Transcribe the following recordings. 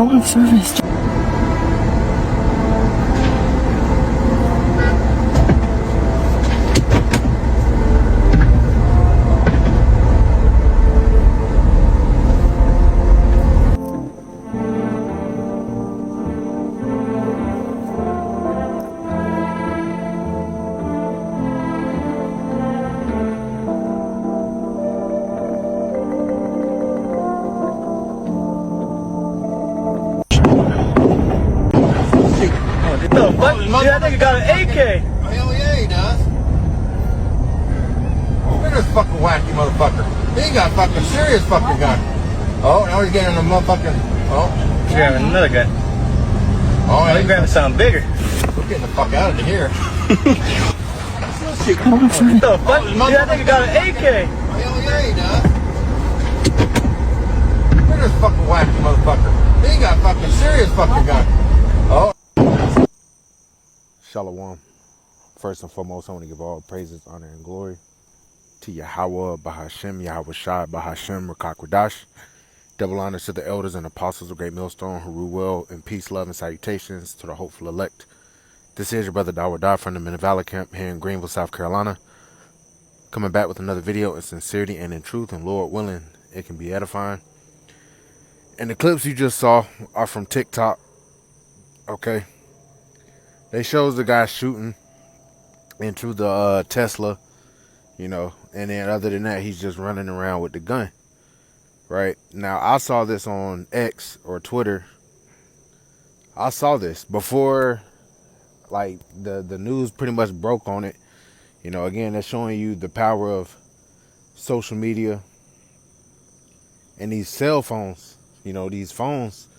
want service. The fuck? Dude, that nigga got an AK. Hell yeah, he does. Look at this fucking wacky motherfucker. He got fucking serious fucking gun. Oh, now he's getting a motherfucking. Oh. He's grabbing another gun. Oh, He's grabbing something bigger. We're getting the fuck out of here. I want service. The fuck? Dude, that nigga got an AK. Hell yeah, he does. Look at this fucking wacky motherfucker. He got fucking serious fucking gun. Oh. Shalom. First and foremost, I want to give all praises, honor, and glory to Yahweh, Bahashem, Yahweh Shai, Bahashem, Rakakwadash. Double honors to the elders and apostles of Great Millstone who rule well, and peace, love, and salutations to the hopeful elect. This is your brother Dawadah from the Men of Valor Camp here in Greenville, South Carolina. Coming back with another video in sincerity and in truth, and Lord willing, it can be edifying. And the clips you just saw are from TikTok. Okay. They shows the guy shooting into the Tesla, you know, and then other than that, he's just running around with the gun, right? Now, I saw this on X or Twitter. I saw this before, like, the news pretty much broke on it. You know, again, they're showing you the power of social media and these cell phones, you know, these phones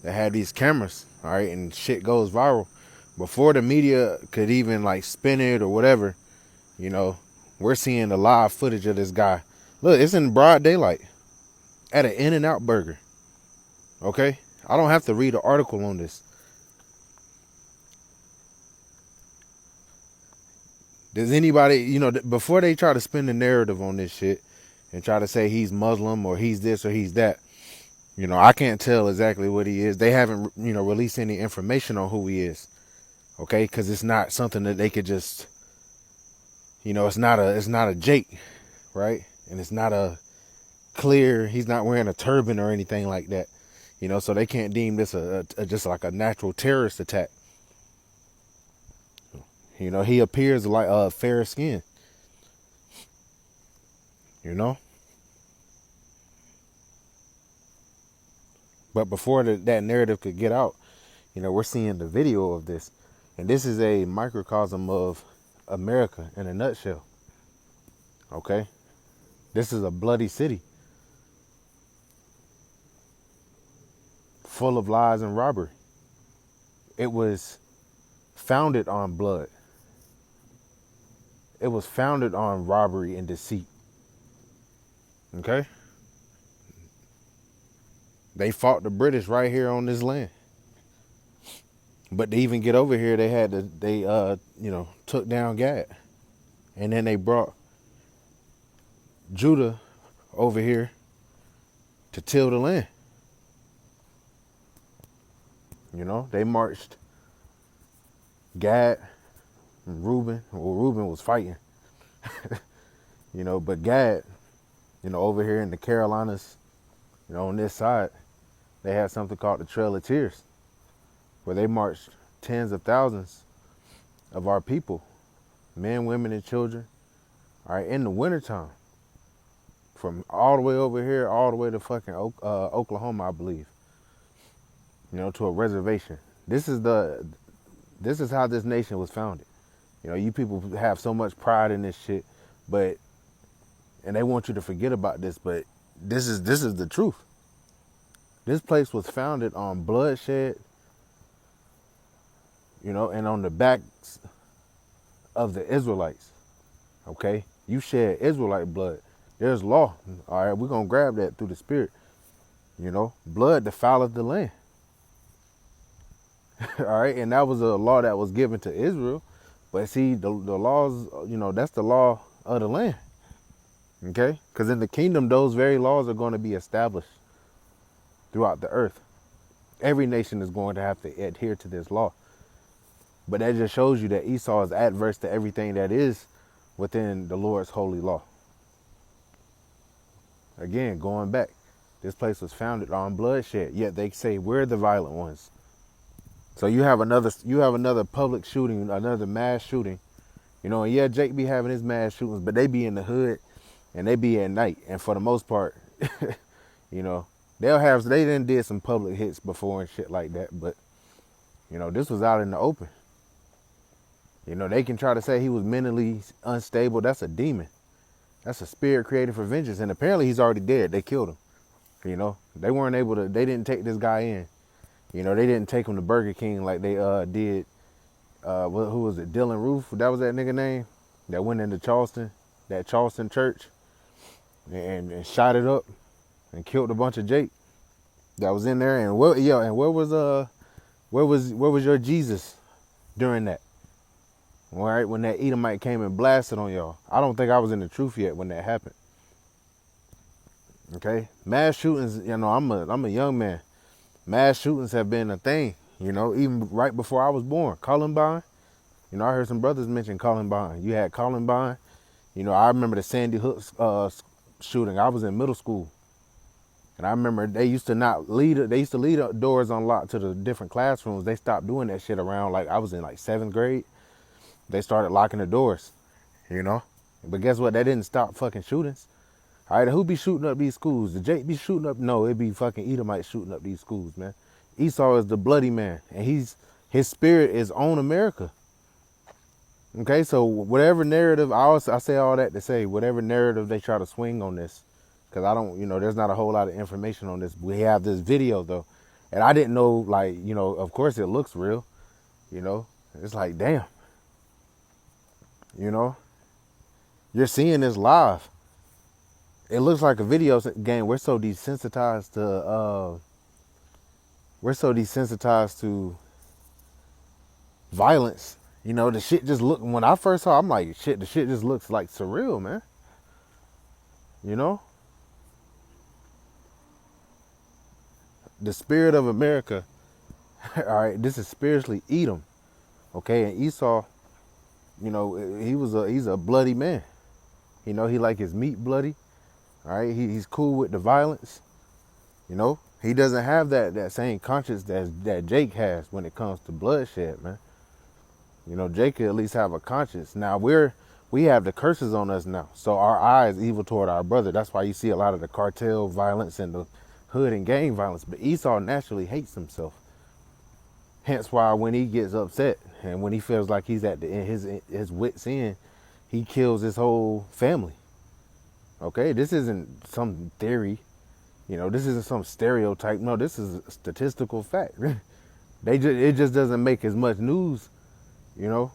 that have these cameras, all right, and shit goes viral. Before the media could even like spin it or whatever, you know, we're seeing the live footage of this guy. Look, it's in broad daylight at an In-N-Out Burger. Okay? I don't have to read an article on this. Does anybody, you know, before they try to spin the narrative on this shit and try to say he's Muslim or he's this or he's that, you know, I can't tell exactly what he is. They haven't, you know, released any information on who he is. Okay, because it's not something that they could just, you know, it's not a Jake, right? And it's not a clear, he's not wearing a turban or anything like that, you know, so they can't deem this a just like a natural terrorist attack. You know, he appears like fair skin, you know. But before that narrative could get out, you know, we're seeing the video of this. And this is a microcosm of America in a nutshell. Okay? This is a bloody city. Full of lies and robbery. It was founded on blood. It was founded on robbery and deceit. Okay? They fought the British right here on this land. But to even get over here, they had to, you know, took down Gad. And then they brought Judah over here to till the land. You know, they marched Gad and Reuben. Well, Reuben was fighting. You know, but Gad, you know, over here in the Carolinas, you know, on this side, they had something called the Trail of Tears, where they marched tens of thousands of our people, men, women, and children, all right, in the wintertime, from all the way over here, all the way to fucking Oklahoma, I believe, you know, to a reservation. This is how this nation was founded. You know, you people have so much pride in this shit, and they want you to forget about this, but this is the truth. This place was founded on bloodshed, you know, and on the backs of the Israelites. Okay? You shed Israelite blood. There's law. All right, we're going to grab that through the spirit. You know, blood defileth the land. All right, and that was a law that was given to Israel. But see, the laws, you know, that's the law of the land. Okay? Because in the kingdom, those very laws are going to be established throughout the earth. Every nation is going to have to adhere to this law. But that just shows you that Esau is adverse to everything that is within the Lord's holy law. Again, going back, this place was founded on bloodshed, yet they say we're the violent ones. So you have another public shooting, another mass shooting. You know, and yeah, Jake be having his mass shootings, but they be in the hood and they be at night. And for the most part, you know, they done did some public hits before and shit like that, but you know, this was out in the open. You know, they can try to say he was mentally unstable. That's a demon. That's a spirit created for vengeance. And apparently he's already dead. They killed him. You know, they didn't take this guy in. You know, they didn't take him to Burger King like they did, who was it, Dylan Roof? That was that nigga name? That went into Charleston, that Charleston church, and shot it up and killed a bunch of Jake that was in there. And where was your Jesus during that? All right, when that Edomite came and blasted on y'all. I don't think I was in the truth yet when that happened. Okay, mass shootings. You know, I'm a young man. Mass shootings have been a thing. You know, even right before I was born. Columbine. You know, I heard some brothers mention Columbine. You had Columbine. You know, I remember the Sandy Hook shooting. I was in middle school, and I remember they used to leave doors unlocked to the different classrooms. They stopped doing that shit around like I was in like 7th grade. They started locking the doors, you know. But guess what? That didn't stop fucking shootings. All right, who be shooting up these schools? Did Jake be shooting up? No, it be fucking Edomite shooting up these schools, man. Esau is the bloody man, and his spirit is on America. Okay, so whatever narrative, I say all that to say, whatever narrative they try to swing on this, because I don't, you know, there's not a whole lot of information on this. We have this video, though, and I didn't know, like, you know, of course it looks real, you know. It's like, damn. You know, you're seeing this live. It looks like a video game. We're so desensitized to violence. You know, the shit just look. When I first saw, I'm like, shit. The shit just looks like surreal, man. You know, the spirit of America. All right, this is spiritually Edom. Okay, and Esau. You know, he's a bloody man. You know, he like his meat bloody. All right, he's cool with the violence. You know, he doesn't have that same conscience that Jake has when it comes to bloodshed, man. You know, Jake could at least have a conscience. Now we have the curses on us now, so our eye is evil toward our brother. That's why you see a lot of the cartel violence and the hood and gang violence. But Esau naturally hates himself. Hence why when he gets upset and when he feels like he's at his wit's end, he kills his whole family. Okay, this isn't some theory. You know, this isn't some stereotype. No, this is a statistical fact. It just doesn't make as much news, you know,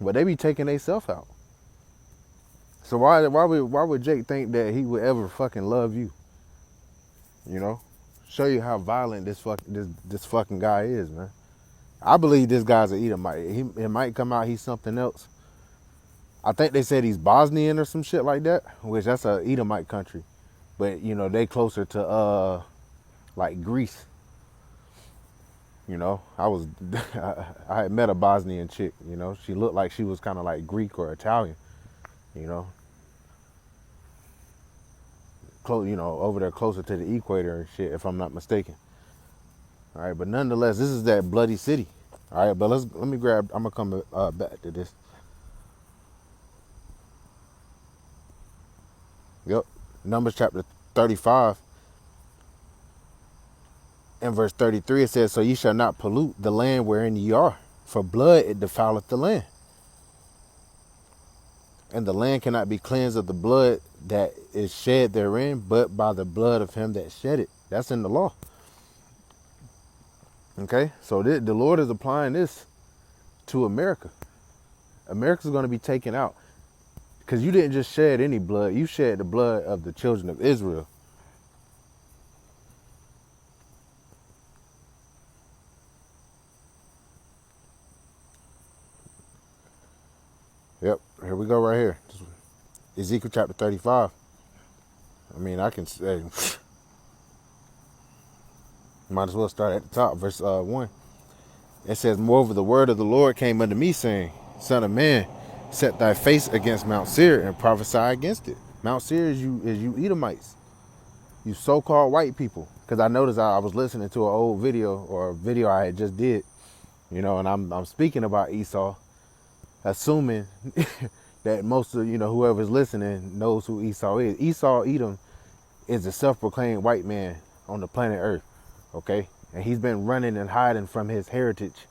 but they be taking themselves out. So why would Jake think that he would ever fucking love you? You know, show you how violent this fucking guy is, man. I believe this guy's an Edomite. It might come out he's something else. I think they said he's Bosnian or some shit like that, which that's a Edomite country. But, you know, they closer to, like Greece. You know, I had met a Bosnian chick, you know. She looked like she was kind of like Greek or Italian, you know. You know, over there closer to the equator and shit, if I'm not mistaken. All right, but nonetheless, this is that bloody city. All right, but let me grab, I'm going to come back to this. Yep, Numbers chapter 35 and verse 33, it says, so ye shall not pollute the land wherein ye are, for blood it defileth the land. And the land cannot be cleansed of the blood that is shed therein, but by the blood of him that shed it. That's in the law. Okay, so the Lord is applying this to America. America's going to be taken out. Because you didn't just shed any blood. You shed the blood of the children of Israel. Yep, here we go right here. Ezekiel chapter 35. I mean, I can say... Might as well start at the top, verse 1. It says, Moreover, the word of the Lord came unto me, saying, Son of man, set thy face against Mount Seir and prophesy against it. Mount Seir is you Edomites, you so-called white people. Because I noticed I was listening to an old video, or a video I had just did, and I'm speaking about Esau, assuming that most of whoever's listening knows who Esau is. Esau Edom is a self-proclaimed white man on the planet Earth, okay? And he's been running and hiding from his heritage,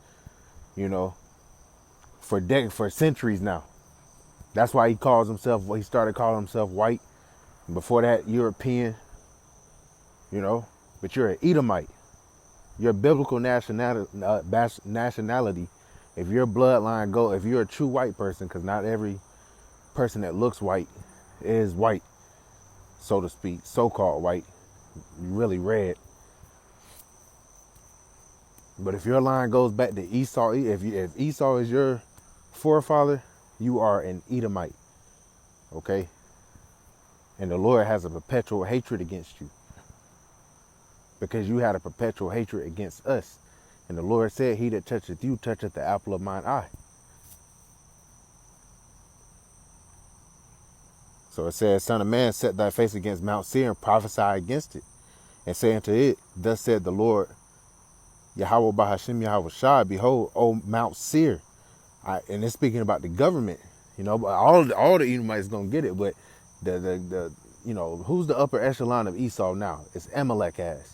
for centuries now. That's why he started calling himself white. Before that, European, but you're an Edomite. Your biblical nationality, if your bloodline if you're a true white person, because not every person that looks white is white, so to speak, so-called white, really red. But if your line goes back to Esau, if Esau is your forefather, you are an Edomite, okay? And the Lord has a perpetual hatred against you because you had a perpetual hatred against us. And the Lord said, he that toucheth you toucheth the apple of mine eye. So it says, Son of man, set thy face against Mount Seir and prophesy against it. And say unto it, Thus said the Lord, Yahweh Bahashim Yahweh Shai, behold, O Mount Seir. And it's speaking about the government, but all the Edomites gonna get it. But the who's the upper echelon of Esau now? It's Amalek ass.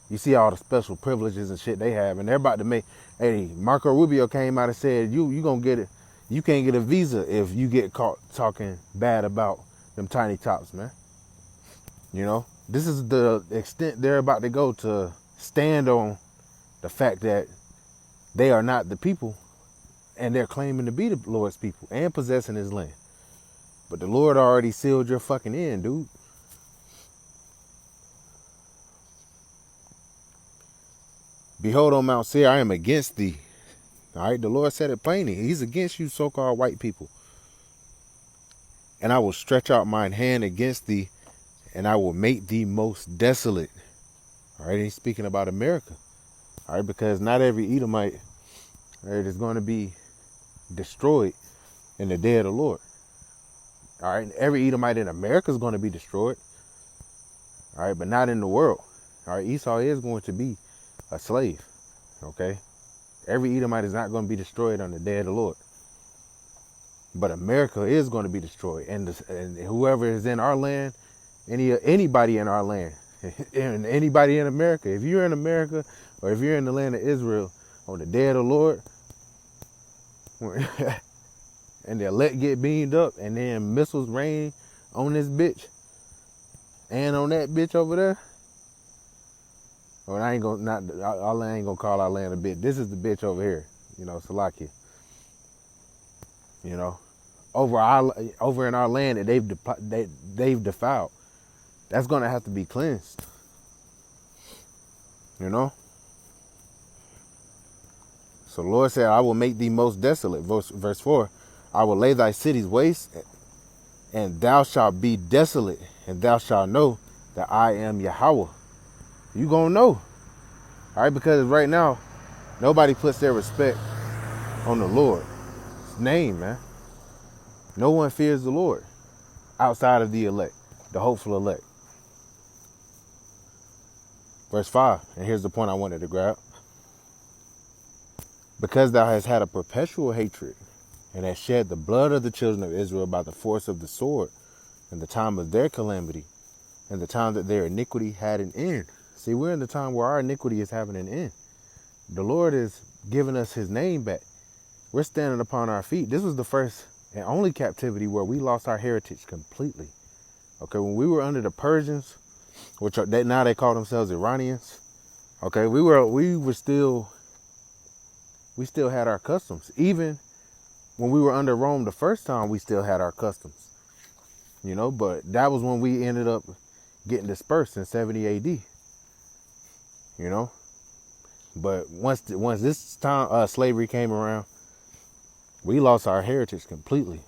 You see all the special privileges and shit they have, and they're about to make. Hey, Marco Rubio came out and said, you gonna get it. You can't get a visa if you get caught talking bad about them tiny tots, man. This is the extent they're about to go to stand on the fact that they are not the people, and they're claiming to be the Lord's people and possessing his land. But the Lord already sealed your fucking end, dude. Behold, on Mount Seir, I am against thee. All right, the Lord said it plainly. He's against you so-called white people. And I will stretch out mine hand against thee, and I will make thee most desolate. All right, he's speaking about America. All right, because not every Edomite, all right, is going to be destroyed in the day of the Lord. All right, every Edomite in America is going to be destroyed. All right, but not in the world. All right, Esau is going to be a slave. Okay, every Edomite is not going to be destroyed on the day of the Lord. But America is going to be destroyed, and whoever is in our land, anybody in our land, and anybody in America, if you're in America or if you're in the land of Israel on the day of the Lord, and the elect get beamed up, and then missiles rain on this bitch and on that bitch over there. Or I ain't gonna call our land a bitch. This is the bitch over here, Salakia. Over in our land that they've defiled. That's gonna have to be cleansed. So the Lord said, I will make thee most desolate. Verse 4, I will lay thy cities waste, and thou shalt be desolate, and thou shalt know that I am Yahweh. You gonna know. All right, because right now, nobody puts their respect on the Lord's name, man. No one fears the Lord outside of the elect, the hopeful elect. Verse 5, and here's the point I wanted to grab. Because thou hast had a perpetual hatred, and hast shed the blood of the children of Israel by the force of the sword, in the time of their calamity, and the time that their iniquity had an end. See, we're in the time where our iniquity is having an end. The Lord is giving us his name back. We're standing upon our feet. This was the first and only captivity where we lost our heritage completely. Okay, when we were under the Persians, which now they call themselves Iranians. Okay, we still had our customs. Even when we were under Rome the first time, we still had our customs. But that was when we ended up getting dispersed in 70 AD. But once this time slavery came around, we lost our heritage completely.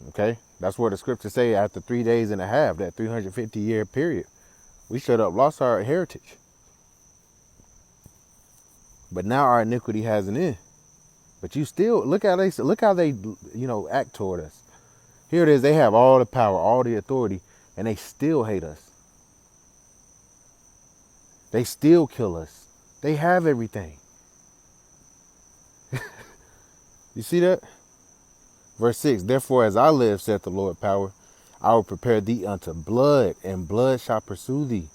Okay, that's where the scriptures say after 3 days and a half, that 350-year period, We straight up lost our heritage. But now our iniquity has an end. But you still look how they act toward us. Here it is, they have all the power, all the authority, and they still hate us. They still kill us. They have everything. You see that? Verse 6, therefore as I live, saith the Lord power, I will prepare thee unto blood, and blood shall pursue thee.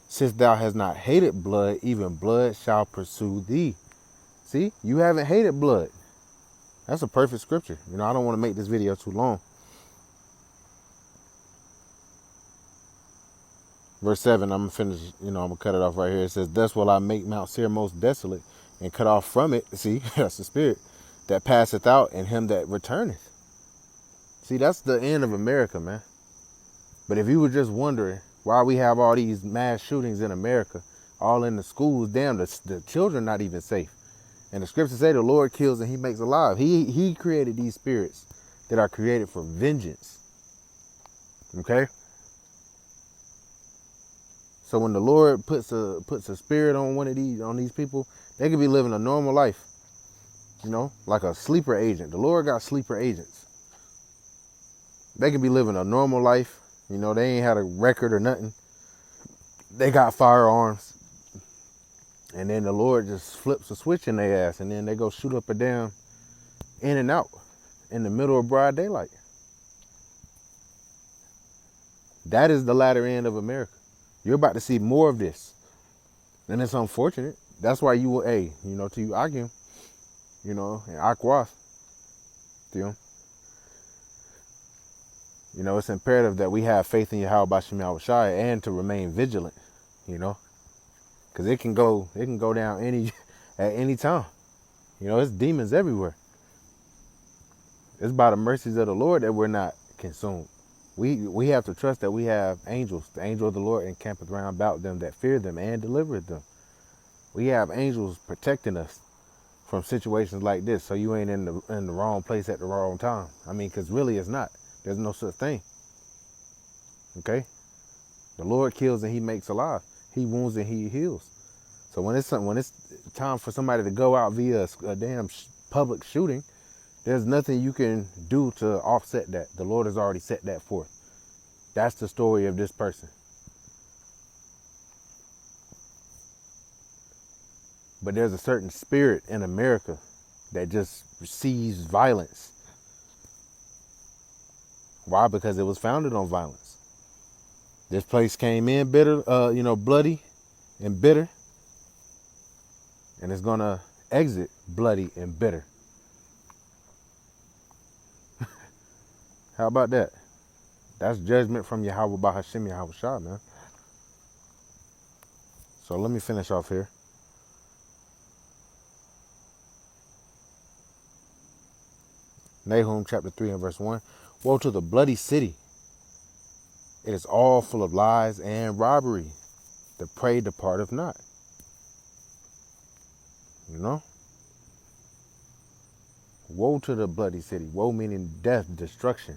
Since thou hast not hated blood, even blood shall pursue thee. See, you haven't hated blood. That's a perfect scripture. I don't want to make this video too long. Verse 7, I'm going to finish, I'm going to cut it off right here. It says, thus will I make Mount Seir most desolate, and cut off from it, see, that's the spirit, that passeth out, and him that returneth. See, that's the end of America, man. But if you were just wondering why we have all these mass shootings in America, all in the schools, damn, the children not even safe. And the scriptures say the Lord kills and he makes alive. He created these spirits that are created for vengeance. Okay? So when the Lord puts a spirit on these people, they could be living a normal life. Like a sleeper agent. The Lord got sleeper agents. They could be living a normal life. They ain't had a record or nothing. They got firearms. And then the Lord just flips a switch in their ass, and then they go shoot up or down, in and out, in the middle of broad daylight. That is the latter end of America. You're about to see more of this. And it's unfortunate. That's why to you, Akim, and Akwas, it's imperative that we have faith in Yahweh Bashim Yahweh Shai and to remain vigilant, because it can go down at any time. It's demons everywhere. It's by the mercies of the Lord that we're not consumed. We have to trust that we have angels. The angel of the Lord encampeth round about them that fear them and delivereth them. We have angels protecting us from situations like this, so you ain't in the wrong place at the wrong time. Because really it's not. There's no such thing. Okay? The Lord kills and he makes alive. He wounds and he heals. So when it's time for somebody to go out via a damn public shooting, there's nothing you can do to offset that. The Lord has already set that forth. That's the story of this person. But there's a certain spirit in America that just receives violence. Why? Because it was founded on violence. This place came in bitter, bloody and bitter. And it's going to exit bloody and bitter. How about that? That's judgment from Yahweh Bahashim Yahweh Shah, man. So let me finish off here. Nahum chapter 3 and verse 1. Woe to the bloody city. It is all full of lies and robbery. The prey departeth not. Woe to the bloody city. Woe meaning death, destruction.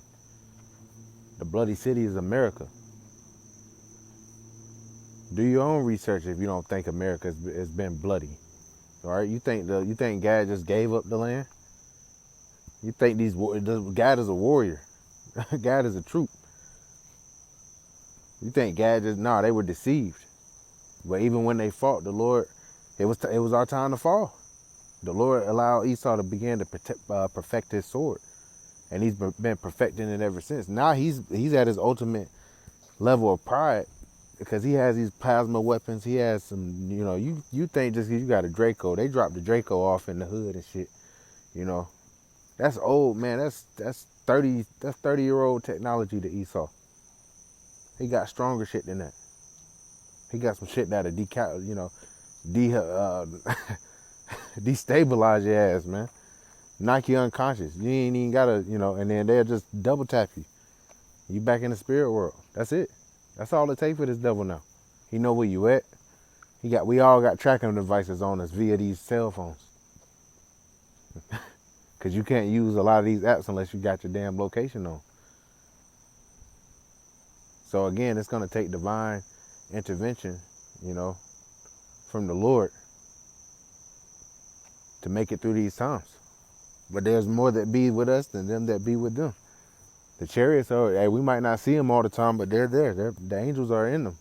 The bloody city is America. Do your own research if you don't think America has been bloody. All right, you think God just gave up the land? You think God is a warrior? God is a troop. You think God they were deceived. But even when they fought, the Lord, it was our time to fall. The Lord allowed Esau to begin to perfect his sword. And he's been perfecting it ever since. Now he's at his ultimate level of pride because he has these plasma weapons. He has some, you think just because you got a Draco, they dropped the Draco off in the hood and shit. That's old, man. That's 30-year-old technology to Esau. He got stronger shit than that. He got some shit that'll destabilize your ass, man. Knock you unconscious. You ain't even gotta, and then they'll just double tap you. You back in the spirit world. That's it. That's all it takes for this devil now. He know where you at. We all got tracking devices on us via these cell phones. Cause you can't use a lot of these apps unless you got your damn location on. So again, it's gonna take divine intervention, from the Lord to make it through these times. But there's more that be with us than them that be with them. The chariots are, we might not see them all the time, but they're there. The angels are in them.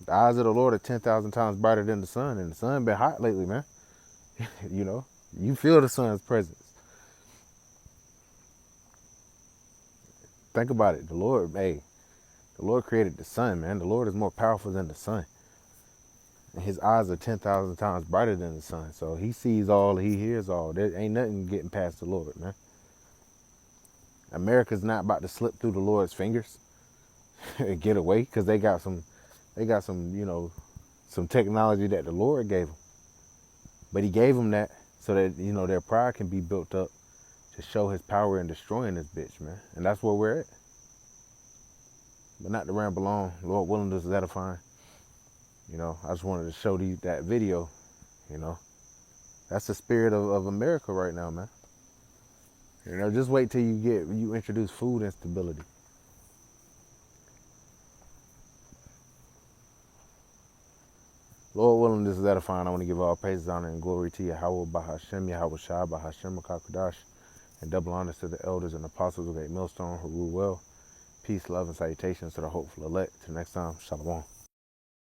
The eyes of the Lord are 10,000 times brighter than the sun, and the sun been hot lately, man. You feel the sun's presence. Think about it. The Lord created the sun, man. The Lord is more powerful than the sun. And his eyes are 10,000 times brighter than the sun. So he sees all, he hears all. There ain't nothing getting past the Lord, man. America's not about to slip through the Lord's fingers and get away, because they got some, some technology that the Lord gave them. But he gave them that so that, their pride can be built up to show his power in destroying this bitch, man. And that's where we're at. But not to ramble on. Lord willing, this is edifying. I just wanted to show you that video. That's the spirit of America right now, man. Just wait till you introduce food instability. Lord willing, this is edifying. I want to give all praises, honor, and glory to Yahweh, Bahashem, Yahweh Shai, Bahashem, Makakudash, and double honors to the elders and apostles of Great Millstone who rule well. Peace, love, and salutations to the hopeful elect. Till next time, Shalom.